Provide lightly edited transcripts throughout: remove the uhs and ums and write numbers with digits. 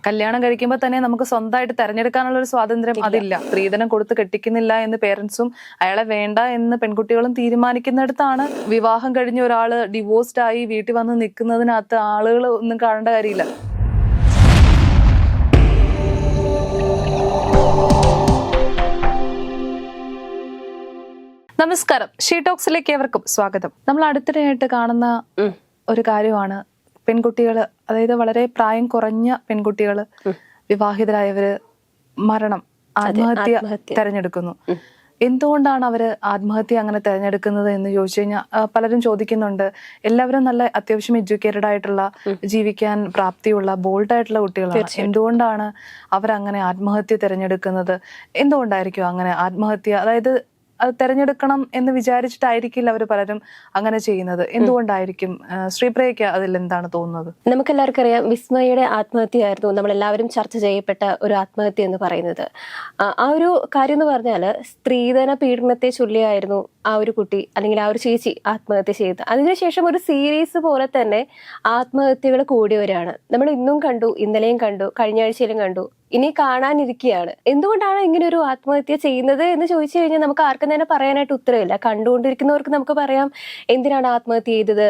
കല്യാണം കഴിക്കുമ്പോൾ തന്നെ നമുക്ക് സ്വന്തമായിട്ട് തെരഞ്ഞെടുക്കാനുള്ള ഒരു സ്വാതന്ത്ര്യം അതില്ല. സ്ത്രീധനം കൊടുത്ത് കെട്ടിക്കുന്നില്ല എന്ന് പേരൻസും അയാളെ വേണ്ട എന്ന് പെൺകുട്ടികളും തീരുമാനിക്കുന്നിടത്താണ് വിവാഹം കഴിഞ്ഞ ഒരാള് ഡിവോഴ്സ്ഡ് ആയി വീട്ടിൽ വന്ന് നിൽക്കുന്നതിനകത്ത് ആളുകൾ ഒന്നും കാണേണ്ട കാര്യമില്ല. നമസ്കാരം, ഷീ ടോക്സിലേക്ക് ഏവർക്കും സ്വാഗതം. നമ്മൾ അടുത്തിടെയായിട്ട് കാണുന്ന ഒരു കാര്യമാണ് പെൺകുട്ടികള്, അതായത് വളരെ പ്രായം കുറഞ്ഞ പെൺകുട്ടികള്, വിവാഹിതരായവര് മരണം, ആത്മഹത്യ തെരഞ്ഞെടുക്കുന്നു. എന്തുകൊണ്ടാണ് അവര് ആത്മഹത്യ അങ്ങനെ തെരഞ്ഞെടുക്കുന്നത് എന്ന് ചോദിച്ചു കഴിഞ്ഞാൽ പലരും ചോദിക്കുന്നുണ്ട്. എല്ലാവരും നല്ല അത്യാവശ്യം എഡ്യൂക്കേറ്റഡ് ആയിട്ടുള്ള, ജീവിക്കാൻ പ്രാപ്തിയുള്ള, ബോൾഡ് ആയിട്ടുള്ള കുട്ടികളാണ്. എന്തുകൊണ്ടാണ് അവരങ്ങനെ ആത്മഹത്യ തിരഞ്ഞെടുക്കുന്നത്? എന്തുകൊണ്ടായിരിക്കും അങ്ങനെ ആത്മഹത്യ, അതായത് അത് തെരഞ്ഞെടുക്കണം എന്ന് വിചാരിച്ചിട്ടായിരിക്കില്ല അവർ പലരും അങ്ങനെ ചെയ്യുന്നത്. എന്തുകൊണ്ടായിരിക്കും? ശ്രീപ്രിയയ്ക്ക് അതിൽ എന്താണ് തോന്നുന്നത്? നമുക്കെല്ലാവർക്കും അറിയാം, വിസ്മയുടെ ആത്മഹത്യയായിരുന്നു നമ്മളെല്ലാവരും ചർച്ച ചെയ്യപ്പെട്ട ഒരു ആത്മഹത്യ എന്ന് പറയുന്നത്. ആ ഒരു കാര്യം എന്ന് പറഞ്ഞാൽ സ്ത്രീധന പീഡനത്തെ ചൊല്ലിയായിരുന്നു ആ ഒരു കുട്ടി അല്ലെങ്കിൽ ആ ഒരു ചേച്ചി ആത്മഹത്യ ചെയ്തത്. അതിനുശേഷം ഒരു സീരീസ് പോലെ തന്നെ ആത്മഹത്യകൾ കൂടിയവരാണ്. നമ്മൾ ഇന്നും കണ്ടു, ഇന്നലെയും കണ്ടു, കഴിഞ്ഞ ആഴ്ചയിലും കണ്ടു, ഇനി കാണാനിരിക്കുകയാണ്. എന്തുകൊണ്ടാണ് ഇങ്ങനെ ഒരു ആത്മഹത്യ ചെയ്യുന്നത് എന്ന് ചോദിച്ചു കഴിഞ്ഞാൽ നമുക്ക് ആർക്കും തന്നെ പറയാനായിട്ട് ഉത്തരവില്ല. കണ്ടുകൊണ്ടിരിക്കുന്നവർക്ക് നമുക്ക് പറയാം എന്തിനാണ് ആത്മഹത്യ ചെയ്തത്,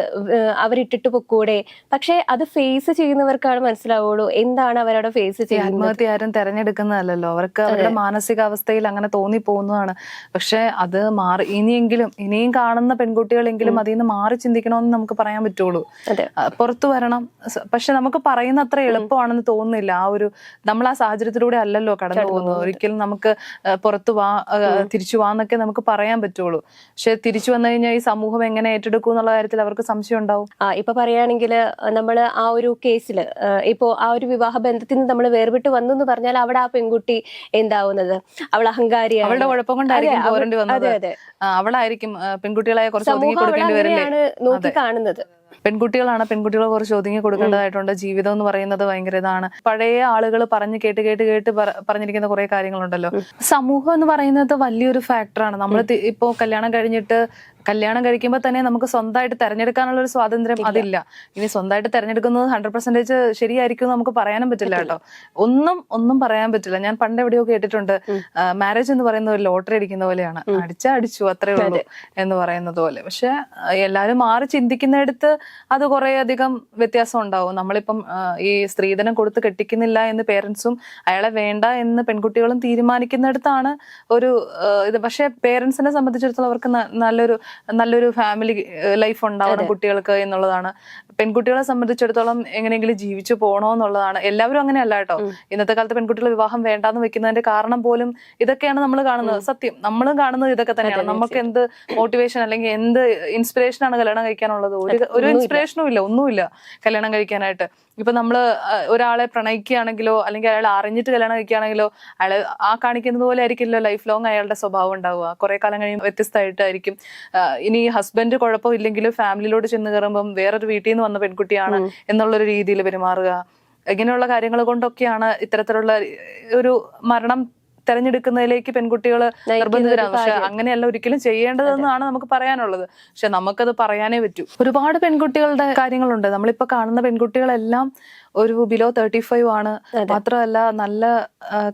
അവരിട്ടിട്ട് പൊക്കൂടെ. പക്ഷെ അത് ഫേസ് ചെയ്യുന്നവർക്കാണ് മനസ്സിലാവുള്ളൂ എന്താണ് അവരവിടെ ഫേസ് ചെയ്യുന്നത്. ആത്മഹത്യ ആരും തെരഞ്ഞെടുക്കുന്നതല്ലോ, അവർക്ക് അവരുടെ മാനസികാവസ്ഥയിൽ അങ്ങനെ തോന്നിപ്പോകുന്നതാണ്. പക്ഷെ അത് മാറി ഇനിയും കാണുന്ന പെൺകുട്ടികളെങ്കിലും അതിൽ നിന്ന് മാറി ചിന്തിക്കണമെന്ന് നമുക്ക് പറയാൻ പറ്റുള്ളൂ. പുറത്തു വരണം. പക്ഷെ നമുക്ക് പറയുന്ന അത്ര എളുപ്പമാണെന്ന് തോന്നുന്നില്ല. നമ്മൾ ആ സാഹചര്യത്തിലൂടെ അല്ലല്ലോ കടന്നു പോകുന്നത്. ഒരിക്കലും നമുക്ക് പുറത്തു തിരിച്ചു വാന്നൊക്കെ നമുക്ക് പറയാൻ പറ്റുള്ളൂ. പക്ഷെ തിരിച്ചു വന്നു കഴിഞ്ഞാൽ ഈ സമൂഹം എങ്ങനെ ഏറ്റെടുക്കും എന്നുള്ള കാര്യത്തിൽ അവർക്ക് സംശയം ഉണ്ടാവും. ഇപ്പൊ പറയുകയാണെങ്കിൽ നമ്മൾ ആ ഒരു കേസില് ഇപ്പോ ആ ഒരു വിവാഹ ബന്ധത്തിൽ നിന്ന് നമ്മൾ വേർവിട്ട് വന്നു എന്ന് പറഞ്ഞാൽ അവിടെ ആ പെൺകുട്ടി എന്താവുന്നത്? അവൾ അഹങ്കാരിയാണ്, അവളുടെ കുഴപ്പം കൊണ്ടായിരിക്കും പോരേണ്ടി വന്നത്. അവളായിരിക്കും പെൺകുട്ടികളായ കുറച്ച് ഒതുങ്ങി കൊടുക്കേണ്ടി വരില്ലേ നോക്കി കാണുന്നത്. പെൺകുട്ടികളെ കുറച്ച് ഒതുങ്ങി കൊടുക്കേണ്ടതായിട്ടുണ്ട്. ജീവിതം എന്ന് പറയുന്നത് ഭയങ്കര ഇതാണ്. പഴയ ആളുകൾ പറഞ്ഞ് കേട്ട് പറഞ്ഞിരിക്കുന്ന കുറെ കാര്യങ്ങളുണ്ടല്ലോ. സമൂഹം എന്ന് പറയുന്നത് വലിയൊരു ഫാക്ടറാണ്. നമ്മൾ ഇപ്പോ കല്യാണം കഴിക്കുമ്പോൾ തന്നെ നമുക്ക് സ്വന്തമായിട്ട് തെരഞ്ഞെടുക്കാനുള്ള ഒരു സ്വാതന്ത്ര്യം അതില്ല. ഇനി സ്വന്തമായിട്ട് തെരഞ്ഞെടുക്കുന്നത് 100% ശരിയായിരിക്കും നമുക്ക് പറയാനും പറ്റില്ല കേട്ടോ. ഒന്നും പറയാൻ പറ്റില്ല. ഞാൻ പണ്ട് എവിടെയോ കേട്ടിട്ടുണ്ട്, മാരേജ് എന്ന് പറയുന്ന ഒരു ലോട്ടറി അടിക്കുന്ന പോലെയാണ്, അടിച്ചു അത്രേ ഉള്ളൂ എന്ന് പറയുന്നത് പോലെ. പക്ഷെ എല്ലാവരും മാറി ചിന്തിക്കുന്നിടത്ത് അത് കുറെ അധികം വ്യത്യാസം ഉണ്ടാവും. നമ്മളിപ്പം ഈ സ്ത്രീധനം കൊടുത്ത് കെട്ടിക്കുന്നില്ല എന്ന് പേരൻസും അയാളെ വേണ്ട എന്ന് പെൺകുട്ടികളും തീരുമാനിക്കുന്നിടത്താണ് ഒരു ഇത്. പക്ഷെ പേരൻസിനെ സംബന്ധിച്ചിടത്തോളം അവർക്ക് നല്ലൊരു ഫാമിലി ലൈഫ് ഉണ്ടാവണം കുട്ടികൾക്ക് എന്നുള്ളതാണ്. പെൺകുട്ടികളെ സംബന്ധിച്ചിടത്തോളം എങ്ങനെയെങ്കിലും ജീവിച്ചു പോകണമെന്നുള്ളതാണ്. എല്ലാവരും അങ്ങനെയല്ല കേട്ടോ. ഇന്നത്തെ കാലത്ത് പെൺകുട്ടികൾ വിവാഹം വേണ്ടാന്ന് വെക്കുന്നതിന്റെ കാരണം പോലും ഇതൊക്കെയാണ് നമ്മൾ കാണുന്നത്. സത്യം, നമ്മളും കാണുന്നത് ഇതൊക്കെ തന്നെയാണ്. നമുക്ക് എന്ത് മോട്ടിവേഷൻ അല്ലെങ്കിൽ എന്ത് ഇൻസ്പിറേഷൻ ആണ് കല്യാണം കഴിക്കാനുള്ളത്? ഒരു ഇൻസ്പിറേഷനും ഇല്ല, ഒന്നുമില്ല കല്യാണം കഴിക്കാനായിട്ട്. ഇപ്പൊ നമ്മള് ഒരാളെ പ്രണയിക്കുകയാണെങ്കിലോ അല്ലെങ്കിൽ അയാൾ അറിഞ്ഞിട്ട് കല്യാണം കഴിക്കുകയാണെങ്കിലോ അയാൾ ആ കാണിക്കുന്നത് പോലെ ആയിരിക്കില്ല ലൈഫ് ലോങ് അയാളുടെ സ്വഭാവം ഉണ്ടാവുക. കുറെ കാലം കഴിയുമ്പോൾ വ്യത്യസ്തമായിട്ടായിരിക്കും. ഇനി ഹസ്ബൻഡ് കുഴപ്പമില്ലെങ്കിലും ഫാമിലിയിലോട്ട് ചെന്ന് കയറുമ്പം വേറൊരു വീട്ടിൽ നിന്ന് വന്ന പെൺകുട്ടിയാണ് എന്നുള്ളൊരു രീതിയിൽ പെരുമാറുക. ഇങ്ങനെയുള്ള കാര്യങ്ങൾ കൊണ്ടൊക്കെയാണ് ഇത്തരത്തിലുള്ള ഒരു മരണം തെരഞ്ഞെടുക്കുന്നതിലേക്ക് പെൺകുട്ടികൾ നിർബന്ധിതരാണ്. പക്ഷെ അങ്ങനെയല്ല ഒരിക്കലും ചെയ്യേണ്ടതെന്നാണ് നമുക്ക് പറയാനുള്ളത്. പക്ഷെ നമുക്കത് പറയാനേ പറ്റൂ. ഒരുപാട് പെൺകുട്ടികളുടെ കാര്യങ്ങളുണ്ട്. നമ്മളിപ്പോ കാണുന്ന പെൺകുട്ടികളെല്ലാം ഒരു ബിലോ 35 ആണ്. മാത്രമല്ല നല്ല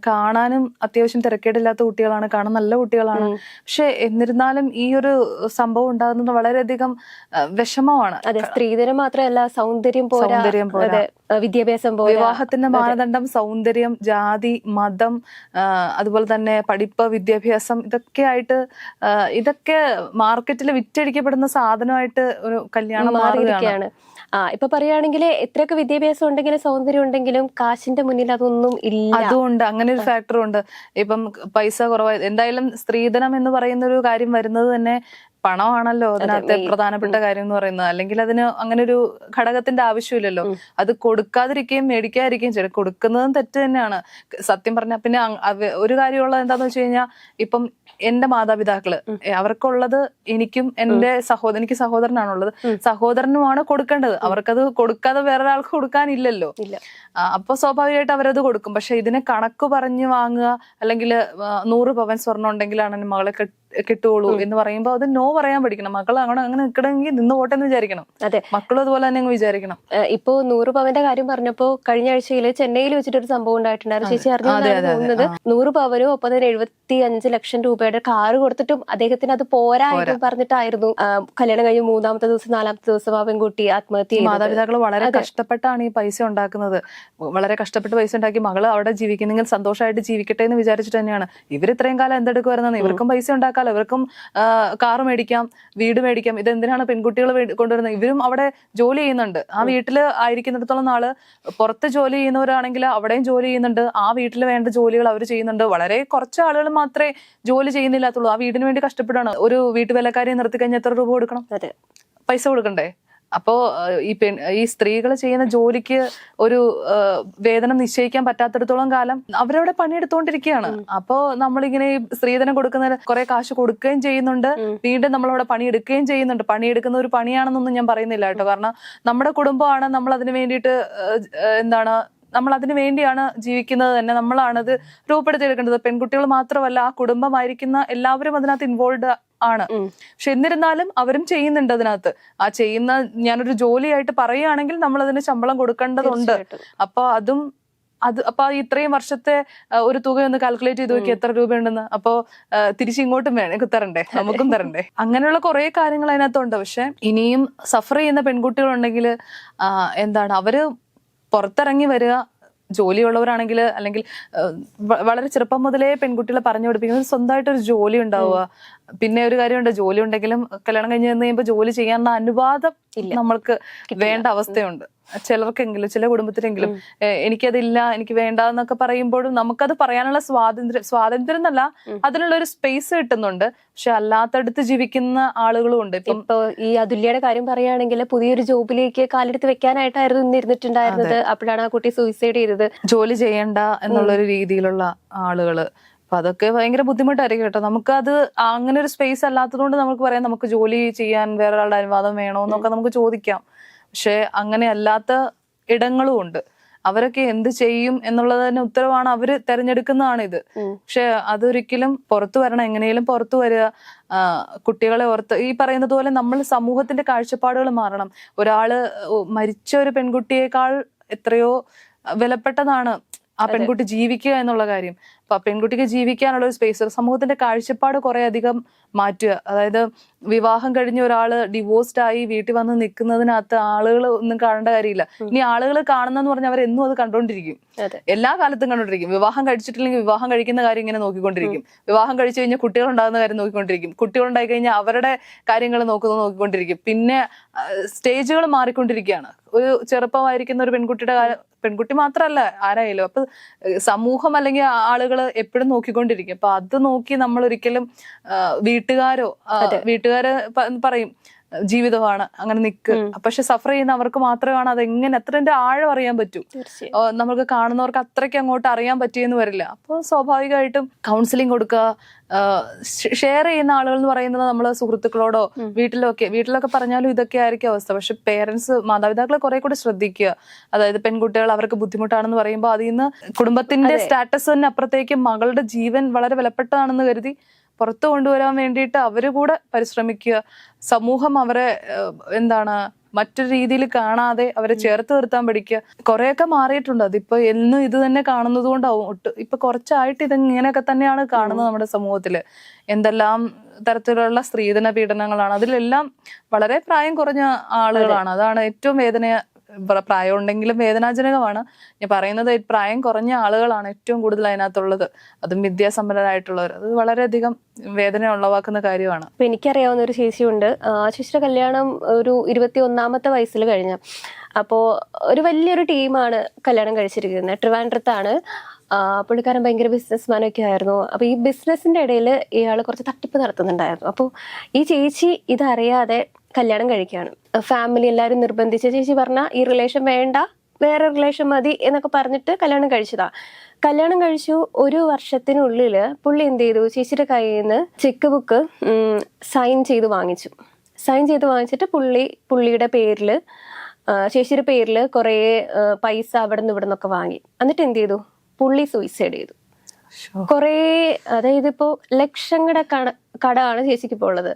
കാണാനും അത്യാവശ്യം തിരക്കേടില്ലാത്ത കുട്ടികളാണ്, കാണാൻ നല്ല കുട്ടികളാണ്. പക്ഷെ എന്നിരുന്നാലും ഈ ഒരു സംഭവം ഉണ്ടാകുന്നത് വളരെയധികം വിഷമമാണ്. സ്ത്രീധനം മാത്രമല്ല, സൗന്ദര്യം പോരാ, വിദ്യാഭ്യാസം പോരാ. വിവാഹത്തിന്റെ മാനദണ്ഡം സൗന്ദര്യം, ജാതി, മതം, അതുപോലെ തന്നെ പഠിപ്പ്, വിദ്യാഭ്യാസം, ഇതൊക്കെ മാർക്കറ്റിൽ വിറ്റഴിക്കപ്പെടുന്ന സാധനമായിട്ട് ഒരു കല്യാണം മാറുകയാണ്. ഇപ്പൊ പറയുകയാണെങ്കിൽ എത്രയൊക്കെ വിദ്യാഭ്യാസം ഉണ്ടെങ്കിലും സൗന്ദര്യം ഉണ്ടെങ്കിലും കാശിന്റെ മുന്നിൽ അതൊന്നും ഇല്ല. അതുകൊണ്ട് അങ്ങനെ ഒരു ഫാക്ടറും ഉണ്ട്. ഇപ്പം പൈസ കുറവായി എന്തായാലും സ്ത്രീധനം എന്ന് പറയുന്ന ഒരു കാര്യം വരുന്നത് തന്നെ പണമാണല്ലോ അതിനകത്തെ പ്രധാനപ്പെട്ട കാര്യം എന്ന് പറയുന്നത്. അല്ലെങ്കിൽ അതിന് അങ്ങനെ ഒരു ഘടകത്തിന്റെ ആവശ്യമില്ലല്ലോ. അത് കൊടുക്കാതിരിക്കുകയും മേടിക്കാതിരിക്കുകയും ചെയ്യും. കൊടുക്കുന്നതും തെറ്റ് തന്നെയാണ് സത്യം പറഞ്ഞാൽ. പിന്നെ ഒരു കാര്യമുള്ളത് എന്താന്ന് വെച്ച് കഴിഞ്ഞാൽ, ഇപ്പം എന്റെ മാതാപിതാക്കള് അവർക്കുള്ളത് എനിക്കും എനിക്ക് സഹോദരനാണുള്ളത്, സഹോദരനുമാണ് കൊടുക്കേണ്ടത്. അവർക്കത് കൊടുക്കാതെ വേറൊരാൾക്ക് കൊടുക്കാനില്ലല്ലോ. അപ്പൊ സ്വാഭാവികമായിട്ട് അവരത് കൊടുക്കും. പക്ഷെ ഇതിനെ കണക്ക് പറഞ്ഞു വാങ്ങുക, അല്ലെങ്കിൽ 100 പവൻ സ്വർണ്ണം ഉണ്ടെങ്കിലാണ് മകളെ കിട്ടുള്ളൂ എന്ന് പറയുമ്പോൾ അത് നോ പറയാൻ പഠിക്കണം. മക്കൾ അങ്ങനെ നിൽക്കണമെങ്കിൽ നിന്ന് പോട്ടെ എന്ന് വിചാരിക്കണം. അതെ, മക്കളും അതുപോലെ തന്നെ അങ്ങ് വിചാരിക്കണം. ഇപ്പോ 100 പവന്റെ കാര്യം പറഞ്ഞപ്പോ കഴിഞ്ഞ ആഴ്ചയിൽ ചെന്നൈയിൽ വെച്ചിട്ടൊരു സംഭവം ഉണ്ടായിട്ടുണ്ടായിരുന്നു. ചേച്ചി അറിഞ്ഞു തോന്നുന്നത് 100 പവനും ഒപ്പം തന്നെ 75 ലക്ഷം രൂപയുടെ കാറ് കൊടുത്തിട്ടും അദ്ദേഹത്തിന് അത് പോരാ എന്ന് പറഞ്ഞിട്ടായിരുന്നു കല്യാണം കഴിഞ്ഞ് 3-ാമത്തെ ദിവസം 4-ാമത്തെ ദിവസം ആ പെൺകുട്ടി ആത്മഹത്യ ചെയ്തത്. മാതാപിതാക്കൾ വളരെ കഷ്ടപ്പെട്ടാണ് ഈ പൈസ ഉണ്ടാക്കുന്നത്. വളരെ കഷ്ടപ്പെട്ട് പൈസ ഉണ്ടാക്കി മകള് അവിടെ ജീവിക്കുന്നെങ്കിൽ സന്തോഷമായിട്ട് ജീവിക്കട്ടെ എന്ന് വിചാരിച്ചിട്ട് തന്നെയാണ് ഇവർ ഇത്രയും കാലം എന്തെടുക്കുമായിരുന്നത്. ഇവർക്കും പൈസ ഉണ്ടാക്കാലോ, ഇവർക്കും കാറ് മേടിക്കാം, വീട് മേടിക്കാം. ഇത് എന്തിനാണ് പെൺകുട്ടികൾ കൊണ്ടുവരുന്നത്? ഇവരും അവിടെ ജോലി ചെയ്യുന്നുണ്ട്. ആ വീട്ടിൽ ആയിരിക്കുന്നിടത്തോളം നാള് പുറത്ത് ജോലി ചെയ്യുന്നവരാണെങ്കിൽ അവിടെയും ജോലി ചെയ്യുന്നുണ്ട്. ആ വീട്ടിൽ വേണ്ട ജോലികൾ അവർ ചെയ്യുന്നുണ്ട്. വളരെ കുറച്ച് ആളുകൾ മാത്രമേ ജോലി ചെയ്യുന്നില്ലാത്തുള്ളൂ. ആ വീടിന് വേണ്ടി കഷ്ടപ്പെടാണ്. ഒരു വീട്ടുവേലക്കാരിയെ നിർത്തി കഴിഞ്ഞാൽ എത്ര രൂപ കൊടുക്കണം? പൈസ കൊടുക്കണ്ടേ? അപ്പോ ഈ സ്ത്രീകൾ ചെയ്യുന്ന ജോലിക്ക് ഒരു വേതനം നിശ്ചയിക്കാൻ പറ്റാത്തിടത്തോളം കാലം അവരവിടെ പണിയെടുത്തോണ്ടിരിക്കുകയാണ്. അപ്പോ നമ്മളിങ്ങനെ ഈ സ്ത്രീധനം കൊടുക്കുന്ന കുറെ കാശ് കൊടുക്കുകയും ചെയ്യുന്നുണ്ട്, വീണ്ടും നമ്മളവിടെ പണിയെടുക്കുകയും ചെയ്യുന്നുണ്ട്. പണിയെടുക്കുന്ന ഒരു പണിയാണെന്നൊന്നും ഞാൻ പറയുന്നില്ല കേട്ടോ. കാരണം നമ്മുടെ കുടുംബമാണ്, നമ്മൾ അതിന് വേണ്ടിയിട്ട് നമ്മൾ അതിനു വേണ്ടിയാണ് ജീവിക്കുന്നത് തന്നെ. നമ്മളാണത് രൂപപ്പെടുത്തിയെടുക്കേണ്ടത്. പെൺകുട്ടികൾ മാത്രമല്ല, ആ കുടുംബമായിരിക്കുന്ന എല്ലാവരും അതിനകത്ത് ഇൻവോൾവ് ആണ്. പക്ഷെ എന്നിരുന്നാലും അവരും ചെയ്യുന്നുണ്ട് അതിനകത്ത്. ആ ചെയ്യുന്ന ഞാനൊരു ജോലിയായിട്ട് പറയുകയാണെങ്കിൽ നമ്മൾ അതിന് ശമ്പളം കൊടുക്കേണ്ടതുണ്ട്. അപ്പൊ അപ്പൊ ഇത്രയും വർഷത്തെ ഒരു തുക ഒന്ന് കാൽക്കുലേറ്റ് ചെയ്ത് നോക്കി എത്ര രൂപയുണ്ടെന്ന്. അപ്പോ തിരിച്ചിങ്ങോട്ടും വേണം തരണ്ടേ, നമുക്കും തരണ്ടേ. അങ്ങനെയുള്ള കുറെ കാര്യങ്ങൾ അതിനകത്തുണ്ട്. പക്ഷെ ഇനിയും സഫർ ചെയ്യുന്ന പെൺകുട്ടികളുണ്ടെങ്കിൽ അവര് പുറത്തിറങ്ങി വരിക. ജോലിയുള്ളവരാണെങ്കിൽ, അല്ലെങ്കിൽ വളരെ ചെറുപ്പം മുതലേ പെൺകുട്ടികളെ പറഞ്ഞു പഠിപ്പിക്കുന്നത് സ്വന്തമായിട്ടൊരു ജോലി ഉണ്ടാവുക. പിന്നെ ഒരു കാര്യമുണ്ട്, ജോലി ഉണ്ടെങ്കിലും കല്യാണം കഴിഞ്ഞ് കഴിയുമ്പോൾ ജോലി ചെയ്യാനുള്ള അനുവാദം നമ്മൾക്ക് വേണ്ട അവസ്ഥയുണ്ട്. ചിലർക്കെങ്കിലും, ചില കുടുംബത്തിലെങ്കിലും എനിക്കതില്ല, എനിക്ക് വേണ്ട എന്നൊക്കെ പറയുമ്പോഴും നമുക്കത് പറയാനുള്ള സ്വാതന്ത്ര്യം എന്നല്ല, അതിനുള്ള ഒരു സ്പേസ് കിട്ടുന്നുണ്ട്. പക്ഷെ അല്ലാത്തടുത്ത് ജീവിക്കുന്ന ആളുകളും ഉണ്ട്. ഇപ്പൊ ഈ അതുല്യയുടെ കാര്യം പറയുകയാണെങ്കിൽ പുതിയൊരു ജോബിലേക്ക് കാലെടുത്ത് വെക്കാനായിട്ടായിരുന്നു ഇന്നിരുന്നിട്ടുണ്ടായിരുന്നത്. അപ്പോഴാണ് ആ കുട്ടി സൂയിസൈഡ് ചെയ്തത്. ജോലി ചെയ്യണ്ട എന്നുള്ളൊരു രീതിയിലുള്ള ആളുകള്. അപ്പൊ അതൊക്കെ ഭയങ്കര ബുദ്ധിമുട്ടായിരിക്കും കേട്ടോ. നമുക്കത് അങ്ങനെ ഒരു സ്പേസ് അല്ലാത്തതുകൊണ്ട് നമുക്ക് പറയാം നമുക്ക് ജോലി ചെയ്യാൻ വേറൊരാളുടെ അനുവാദം വേണോ എന്നൊക്കെ നമുക്ക് ചോദിക്കാം. പക്ഷെ അങ്ങനെ അല്ലാത്ത ഇടങ്ങളും ഉണ്ട്. അവരൊക്കെ എന്ത് ചെയ്യും എന്നുള്ളതിന് ഉത്തരവാണ് അവര് തെരഞ്ഞെടുക്കുന്നതാണ് ഇത്. പക്ഷെ അതൊരിക്കലും പുറത്തു വരണം, എങ്ങനെയും പുറത്തു വരിക. കുട്ടികളെ ഓർത്ത് ഈ പറയുന്നത് പോലെ നമ്മൾ സമൂഹത്തിന്റെ കാഴ്ചപ്പാടുകൾ മാറണം. ഒരാള് മരിച്ച ഒരു പെൺകുട്ടിയേക്കാൾ എത്രയോ വിലപ്പെട്ടതാണ് ആ പെൺകുട്ടി ജീവിക്കുക എന്നുള്ള കാര്യം. അപ്പൊ ആ പെൺകുട്ടിക്ക് ജീവിക്കാനുള്ള ഒരു സ്പേസ്, സമൂഹത്തിന്റെ കാഴ്ചപ്പാട് കുറെ അധികം മാറ്റുക. അതായത് വിവാഹം കഴിഞ്ഞ ഒരാള് ഡിവോഴ്സ്ഡ് ആയി വീട്ടിൽ വന്ന് നിൽക്കുന്നതിനകത്ത് ആളുകൾ ഒന്നും കാണേണ്ട കാര്യമില്ല. ഇനി ആളുകൾ കാണുന്നെന്ന് പറഞ്ഞാൽ അവരെന്നും അത് കണ്ടോണ്ടിരിക്കും, എല്ലാ കാലത്തും കണ്ടോണ്ടിരിക്കും. വിവാഹം കഴിച്ചിട്ടില്ലെങ്കിൽ വിവാഹം കഴിക്കുന്ന കാര്യം ഇങ്ങനെ നോക്കിക്കൊണ്ടിരിക്കും. വിവാഹം കഴിച്ചു കഴിഞ്ഞാൽ കുട്ടികൾ ഉണ്ടാകുന്ന കാര്യം നോക്കിക്കൊണ്ടിരിക്കും. കുട്ടികൾ ഉണ്ടായി കഴിഞ്ഞാൽ അവരുടെ കാര്യങ്ങൾ നോക്കിക്കൊണ്ടിരിക്കും. പിന്നെ സ്റ്റേജുകൾ മാറിക്കൊണ്ടിരിക്കുകയാണ്. ഒരു ചെറുപ്പമായിരിക്കുന്ന ഒരു പെൺകുട്ടി മാത്രമല്ല ആരായാലും. അപ്പൊ സമൂഹം അല്ലെങ്കിൽ ആളുകൾ എപ്പോഴും നോക്കിക്കൊണ്ടിരിക്കും. അപ്പൊ അത് നോക്കി നമ്മൾ ഒരിക്കലും വീട്ടുകാര് പറയും ജീവിതമാണ് അങ്ങനെ നിക്ക്. പക്ഷെ സഫർ ചെയ്യുന്ന അവർക്ക് മാത്രമാണ് അതെങ്ങനെ എത്രന്റെ ആഴം അറിയാൻ പറ്റൂ. നമുക്ക് കാണുന്നവർക്ക് അത്രയ്ക്ക് അങ്ങോട്ട് അറിയാൻ പറ്റിയെന്ന് വരില്ല. അപ്പോൾ സ്വാഭാവികമായിട്ടും കൗൺസിലിംഗ് കൊടുക്കുക. ഷെയർ ചെയ്യുന്ന ആളുകൾ എന്ന് പറയുന്നത് നമ്മള് സുഹൃത്തുക്കളോടോ വീട്ടിലൊക്കെ പറഞ്ഞാലും ഇതൊക്കെ ആയിരിക്കും അവസ്ഥ. പക്ഷെ പേരൻസ്, മാതാപിതാക്കളെ കുറെ കൂടി ശ്രദ്ധിക്കുക. അതായത് പെൺകുട്ടികൾ അവർക്ക് ബുദ്ധിമുട്ടാണെന്ന് പറയുമ്പോൾ അതിൽ നിന്ന് കുടുംബത്തിന്റെ സ്റ്റാറ്റസ് തന്നെ അപ്പുറത്തേക്ക് മകളുടെ ജീവൻ വളരെ വിലപ്പെട്ടതാണെന്ന് കരുതി പുറത്തു കൊണ്ടുവരാൻ വേണ്ടിയിട്ട് അവര് കൂടെ പരിശ്രമിക്കുക. സമൂഹം അവരെ മറ്റൊരു രീതിയിൽ കാണാതെ അവരെ ചേർത്ത് നിർത്താൻ പഠിക്കുക. കുറെയൊക്കെ മാറിയിട്ടുണ്ട്. അതിപ്പോ എന്നും ഇത് തന്നെ കാണുന്നത് കൊണ്ടാവും. ഇപ്പൊ കുറച്ചായിട്ട് ഇത് ഇങ്ങനെയൊക്കെ തന്നെയാണ് കാണുന്നത് നമ്മുടെ സമൂഹത്തില്. എന്തെല്ലാം തരത്തിലുള്ള സ്ത്രീധന പീഡനങ്ങളാണ്. അതിലെല്ലാം വളരെ പ്രായം കുറഞ്ഞ ആളുകളാണ്. അതാണ് ഏറ്റവും പ്രായം ഉണ്ടെങ്കിലും വേദനാജനകമാണ്. ഞാൻ പറയുന്നത് പ്രായം കുറഞ്ഞ ആളുകളാണ് ഏറ്റവും കൂടുതൽ അതിനകത്തുള്ളത്. അതും വിദ്യാസമ്പന്നരായിട്ടുള്ളവർ. അത് വളരെയധികം വേദന ഉളവാക്കുന്ന കാര്യമാണ്. ഇപ്പൊ എനിക്കറിയാവുന്ന ഒരു ചേച്ചിയുണ്ട്. ചേച്ചിയുടെ കല്യാണം ഒരു 21ാമത്തെ വയസ്സിൽ കഴിഞ്ഞ. അപ്പോൾ ഒരു വലിയൊരു ടീമാണ് കല്യാണം കഴിച്ചിരിക്കുന്നത്. ട്രിവാൻഡ്രത്താണ്. പുള്ളിക്കാരൻ ഭയങ്കര ബിസിനസ്മാനൊക്കെ ആയിരുന്നു. അപ്പൊ ഈ ബിസിനസിന്റെ ഇടയിൽ ഇയാൾ കുറച്ച് തട്ടിപ്പ് നടത്തുന്നുണ്ടായിരുന്നു. അപ്പോൾ ഈ ചേച്ചി ഇതറിയാതെ കല്യാണം കഴിക്കുകയാണ്. ഫാമിലി എല്ലാവരും നിർബന്ധിച്ച, ചേച്ചി പറഞ്ഞ ഈ റിലേഷൻ വേണ്ട, വേറെ റിലേഷൻ മതി എന്നൊക്കെ പറഞ്ഞിട്ട് കല്യാണം കഴിച്ചതാ. കല്യാണം കഴിച്ചു. 1 വർഷത്തിനുള്ളിൽ പുള്ളി എന്ത് ചെയ്തു, ചേച്ചിയുടെ കയ്യിൽ നിന്ന് ചെക്ക് ബുക്ക് സൈൻ ചെയ്ത് വാങ്ങിച്ചിട്ട് പുള്ളിയുടെ പേരിൽ, ചേച്ചിയുടെ പേരിൽ കുറേ പൈസ അവിടെ നിന്ന് ഇവിടെ നിന്നൊക്കെ വാങ്ങി. എന്നിട്ട് എന്ത് ചെയ്തു, പുള്ളി സൂയിസൈഡ് ചെയ്തു. കുറേ, അതായത് ഇപ്പോ ലക്ഷങ്ങളുടെ കടമാണ് ചേച്ചിക്ക് ഇപ്പോൾ ഉള്ളത്.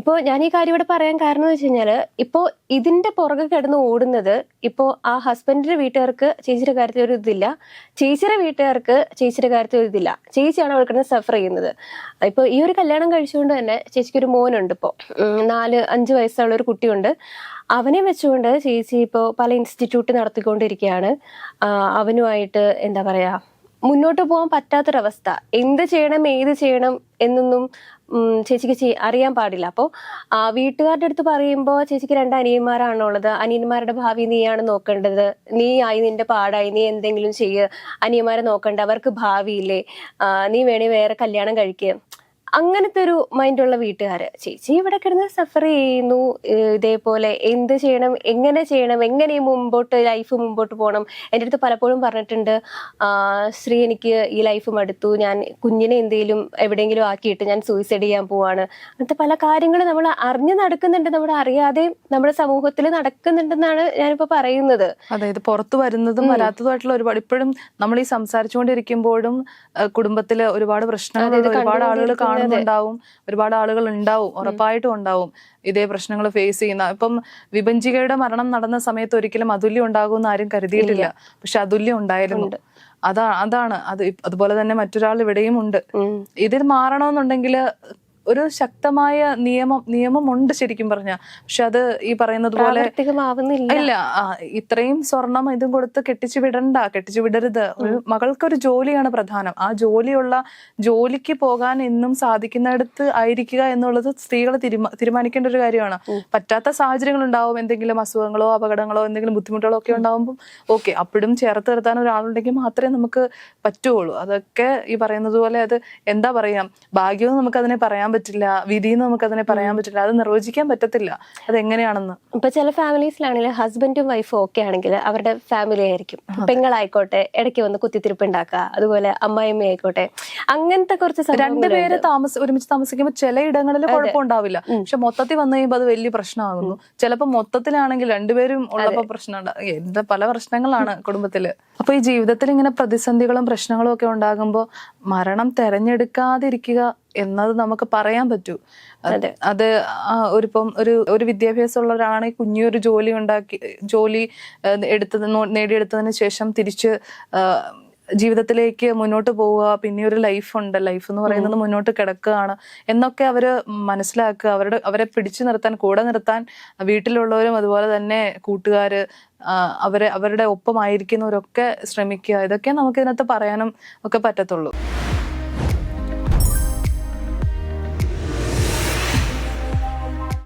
ഇപ്പോൾ ഞാൻ ഈ കാര്യം ഇവിടെ പറയാൻ കാരണം എന്ന് വെച്ച് കഴിഞ്ഞാല്, ഇപ്പോൾ ഇതിന്റെ പുറകെ കിടന്ന് ഓടുന്നത്, ഇപ്പോൾ ആ ഹസ്ബൻഡിന്റെ വീട്ടുകാർക്ക് ചേച്ചിയുടെ കാര്യത്തിൽ ഒരു ഇതില്ല, ചേച്ചിയുടെ വീട്ടുകാർക്ക് ചേച്ചിയുടെ കാര്യത്തിൽ ഒരു ഇതില്ല, ചേച്ചിയാണ് അവിടെ കിടന്ന് സഫർ ചെയ്യുന്നത്. ഇപ്പോൾ ഈ ഒരു കല്യാണം കഴിച്ചുകൊണ്ട് തന്നെ ചേച്ചിക്ക് ഒരു മോനുണ്ട്. ഇപ്പോൾ 4-5 വയസ്സുള്ള ഒരു കുട്ടിയുണ്ട്. അവനെ വെച്ചുകൊണ്ട് ചേച്ചി ഇപ്പോൾ പല ഇൻസ്റ്റിറ്റ്യൂട്ട് നടത്തിക്കൊണ്ടിരിക്കുകയാണ്. അവനുമായിട്ട് എന്താ പറയാ, മുന്നോട്ട് പോകാൻ പറ്റാത്തൊരവസ്ഥ. എന്ത് ചെയ്യണം ഏത് ചെയ്യണം എന്നൊന്നും ചേച്ചിക്ക് അറിയാൻ പാടില്ല. അപ്പോൾ വീട്ടുകാരുടെ അടുത്ത് പറയുമ്പോൾ ചേച്ചിക്ക് 2 അനിയന്മാരാണുള്ളത്. അനിയന്മാരുടെ ഭാവി നീയാണ് നോക്കേണ്ടത്, നീ ആയി നിന്റെ പാടായി, നീ എന്തെങ്കിലും ചെയ്യ്, അനിയന്മാരെ നോക്കണ്ട, അവർക്ക് ഭാവിയില്ലേ, നീ വേണേ വേറെ കല്യാണം കഴിക്കുക, അങ്ങനത്തെ ഒരു മൈൻഡുള്ള വീട്ടുകാര്. ചേച്ചി ഇവിടെ കിടന്ന് സഫർ ചെയ്യുന്നു. ഇതേപോലെ എന്ത് ചെയ്യണം, എങ്ങനെ മുമ്പോട്ട് ലൈഫ് മുമ്പോട്ട് പോകണം. എൻ്റെ അടുത്ത് പലപ്പോഴും പറഞ്ഞിട്ടുണ്ട്, ശ്രീ എനിക്ക് ഈ ലൈഫ് മടുത്തു, ഞാൻ കുഞ്ഞിനെ എവിടെയെങ്കിലും ആക്കിയിട്ട് ഞാൻ സൂയിസൈഡ് ചെയ്യാൻ പോവാണ്. അങ്ങനത്തെ പല കാര്യങ്ങളും നമ്മൾ അറിഞ്ഞ് നടക്കുന്നുണ്ട്, നമ്മൾ അറിയാതെ നമ്മുടെ സമൂഹത്തിൽ നടക്കുന്നുണ്ടെന്നാണ് ഞാനിപ്പോ പറയുന്നത്. അതായത് പുറത്തു വരുന്നതും വരാത്തതുമായിട്ടുള്ള ഒരുപാട്, ഇപ്പോഴും നമ്മൾ ഈ സംസാരിച്ചുകൊണ്ടിരിക്കുമ്പോഴും കുടുംബത്തില് ഒരുപാട് പ്രശ്നങ്ങൾ, ഒരുപാട് ആളുകൾ കാണുന്നുണ്ടാവും, ഒരുപാട് ആളുകൾ ഉണ്ടാവും, ഉറപ്പായിട്ടും ഉണ്ടാവും ഇതേ പ്രശ്നങ്ങൾ ഫേസ് ചെയ്യുന്ന. ഇപ്പം വിഭജികയുടെ മരണം നടന്ന സമയത്ത് ഒരിക്കലും അതുല്യം ഉണ്ടാകുമെന്ന് ആരും കരുതിയിട്ടില്ല, പക്ഷെ അതുല്യം ഉണ്ടായിരുന്നു. അതാണ് അതുപോലെ തന്നെ മറ്റൊരാൾ ഇവിടെയും ഉണ്ട്. ഇതിൽ മാറണമെന്നുണ്ടെങ്കിൽ ഒരു ശക്തമായ നിയമമുണ്ട് ശരിക്കും പറഞ്ഞ. പക്ഷെ അത് ഈ പറയുന്നത് പോലെ ഇല്ല. ഇത്രയും സ്വർണം ഇതും കൊടുത്ത് കെട്ടിച്ചു വിടരുത്. ഒരു മകൾക്കൊരു ജോലിയാണ് പ്രധാനം. ആ ജോലിക്ക് പോകാൻ എന്നും സാധിക്കുന്നിടത്ത് ആയിരിക്കുക എന്നുള്ളത് സ്ത്രീകൾ തീരുമാനിക്കേണ്ട ഒരു കാര്യമാണ്. പറ്റാത്ത സാഹചര്യങ്ങൾ ഉണ്ടാവും, എന്തെങ്കിലും അസുഖങ്ങളോ അപകടങ്ങളോ എന്തെങ്കിലും ബുദ്ധിമുട്ടുകളോ ഒക്കെ ഉണ്ടാവുമ്പോൾ ഓക്കെ, അപ്പോഴും ചേർത്ത് നിർത്താൻ ഒരാളുണ്ടെങ്കിൽ മാത്രമേ നമുക്ക് പറ്റുള്ളൂ. അതൊക്കെ ഈ പറയുന്നത് പോലെ അത് എന്താ പറയാ, ഭാഗ്യവും നമുക്ക് അതിനെ പറയാൻ പറ്റില്ല, വിധിന്ന് നമുക്ക് അതിനെ പറയാൻ പറ്റില്ല, അത് നിർവചിക്കാൻ പറ്റത്തില്ല അതെങ്ങനെയാണെന്ന്. ഇപ്പൊ ചില ഫാമിലീസിലാണെങ്കിൽ ഹസ്ബൻഡും വൈഫും ഒക്കെ ആണെങ്കിൽ അവരുടെ ഫാമിലി ആയിരിക്കും, പെങ്ങളായിക്കോട്ടെ ഇടയ്ക്ക് വന്ന് കുത്തിത്തിരിപ്പ് ഉണ്ടാക്കുക, അതുപോലെ അമ്മായിമ്മ ആയിക്കോട്ടെ, അങ്ങനത്തെ കുറച്ച് രണ്ടുപേര് ഒരുമിച്ച് താമസിക്കുമ്പോൾ ചിലയിടങ്ങളിൽ കുഴപ്പമുണ്ടാവില്ല, പക്ഷെ മൊത്തത്തിൽ വന്നു കഴിയുമ്പോൾ അത് വലിയ പ്രശ്നമാകുന്നു. ചിലപ്പോൾ മൊത്തത്തിലാണെങ്കിൽ രണ്ടുപേരും ഉള്ളപ്പോ പ്രശ്നം എന്താ പല പ്രശ്നങ്ങളാണ് കുടുംബത്തില്. അപ്പൊ ഈ ജീവിതത്തിൽ ഇങ്ങനെ പ്രതിസന്ധികളും പ്രശ്നങ്ങളും ഒക്കെ ഉണ്ടാകുമ്പോൾ മരണം തെരഞ്ഞെടുക്കാതിരിക്കുക എന്നത് നമുക്ക് പറയാൻ പറ്റൂ. അത് ഒരിപ്പം ഒരു വിദ്യാഭ്യാസമുള്ള ഒരാളാണെങ്കിൽ കുഞ്ഞൊരു ജോലി നേടിയെടുത്തതിന് ശേഷം തിരിച്ച് ജീവിതത്തിലേക്ക് മുന്നോട്ട് പോവുക, പിന്നെ ഒരു ലൈഫ് എന്ന് പറയുന്നത് മുന്നോട്ട് കിടക്കുകയാണ് എന്നൊക്കെ അവര് മനസ്സിലാക്കുക. അവരെ പിടിച്ചു നിർത്താൻ, കൂടെ നിർത്താൻ വീട്ടിലുള്ളവരും അതുപോലെ തന്നെ കൂട്ടുകാര്, അവരുടെ ഒപ്പമായിരിക്കുന്നവരൊക്കെ ശ്രമിക്കുക. ഇതൊക്കെ നമുക്ക് ഇതിനകത്ത് പറയാനും ഒക്കെ പറ്റത്തുള്ളൂ.